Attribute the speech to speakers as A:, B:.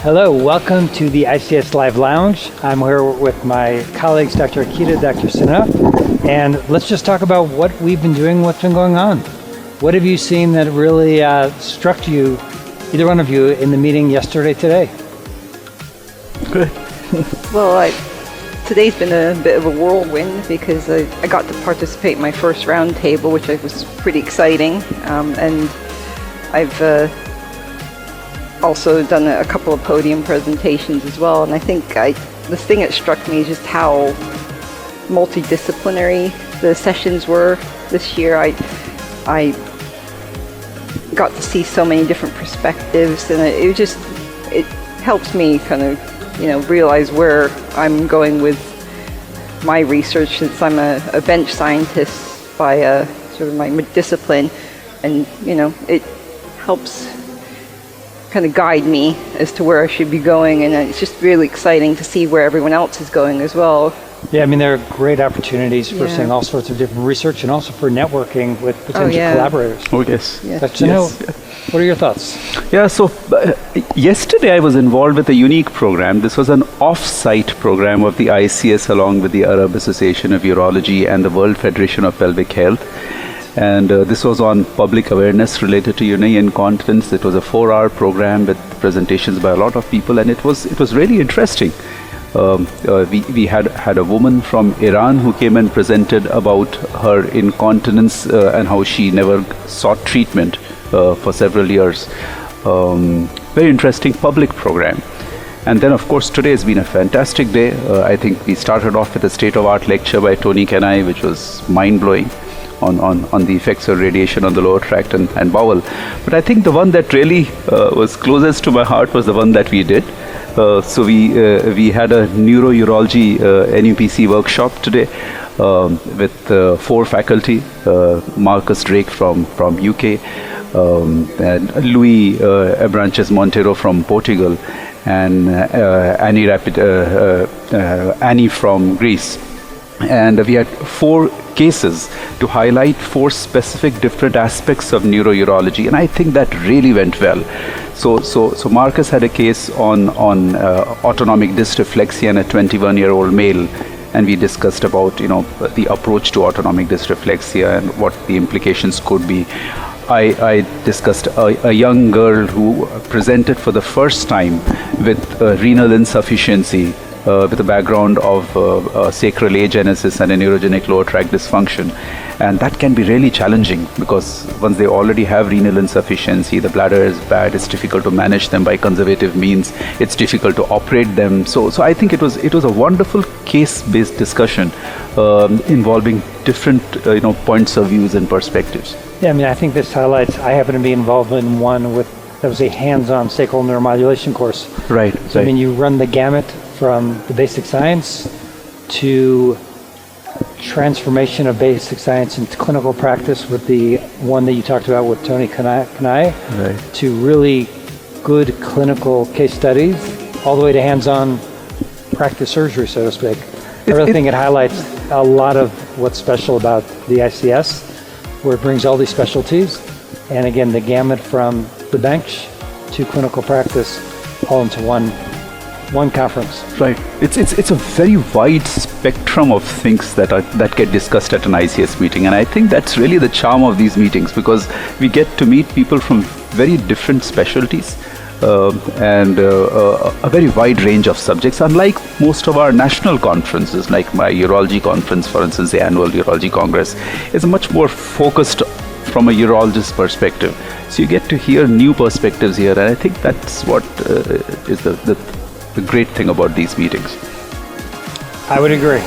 A: Hello, welcome to the ICS Live Lounge. I'm here with my colleagues, Dr. Ikeda, Dr. Sinha, and let's just talk about what we've been doing, what's been going on. What have you seen that really struck you, either one of you, in the meeting yesterday, today?
B: Good.
C: Well, today's been a bit of a whirlwind because I got to participate in my first roundtable, which was pretty exciting, and I've also done a couple of podium presentations as well. And I think the thing that struck me is just how multidisciplinary the sessions were this year. I got to see so many different perspectives, and it helps me kind of realize where I'm going with my research, since I'm a bench scientist by sort of my discipline, and it helps kind of guide me as to where I should be going, and it's just really exciting to see where everyone else is going as well.
A: Yeah, I mean, there are great opportunities for seeing all sorts of different research and also for networking with potential collaborators.
B: Oh, yes.
A: Dr. Sinha, what are your thoughts?
B: Yeah, so yesterday I was involved with a unique program. This was an off-site program of the ICS along with the Arab Association of Urology and the World Federation of Pelvic Health. And this was on public awareness related to urinary incontinence. It was a 4-hour program with presentations by a lot of people, and it was really interesting. We had a woman from Iran who came and presented about her incontinence and how she never sought treatment for several years. Very interesting public program. And then, of course, today has been a fantastic day. I think we started off with a state-of-art lecture by Tony Kenai, which was mind-blowing on the effects of radiation on the lower tract and bowel. But I think the one that really was closest to my heart was the one that we did. So we had a neurourology NUPC workshop today with 4 faculty, Marcus Drake from UK, and Louis Abranches Monteiro from Portugal, and Annie from Greece. And we had 4 cases to highlight 4 specific different aspects of neurourology, and I think that really went well. So Marcus had a case on autonomic dysreflexia in a 21-year-old male, and we discussed about the approach to autonomic dysreflexia and what the implications could be. I discussed a young girl who presented for the first time with renal insufficiency, with a background of sacral agenesis and a neurogenic lower tract dysfunction. And that can be really challenging, because once they already have renal insufficiency, the bladder is bad, it's difficult to manage them by conservative means, it's difficult to operate them. So I think it was a wonderful case-based discussion involving different points of views and perspectives.
A: Yeah, I mean, I think this highlights, I happen to be involved in one that was a hands-on sacral neuromodulation course.
B: Right.
A: So, I mean, you run the gamut from the basic science to transformation of basic science into clinical practice, with the one that you talked about with Tony Kenai,
B: right,
A: to really good clinical case studies, all the way to hands-on practice surgery, so to speak. I really think it highlights a lot of what's special about the ICS, where it brings all these specialties, and again, the gamut from the bench to clinical practice, all into one conference.
B: Right. It's a very wide spectrum of things that get discussed at an ICS meeting, and I think that's really the charm of these meetings, because we get to meet people from very different specialties and a very wide range of subjects, unlike most of our national conferences. Like my urology conference, for instance, the annual urology congress, is much more focused from a urologist perspective. So you get to hear new perspectives here, and I think that's what is the great thing about these meetings.
A: I would agree.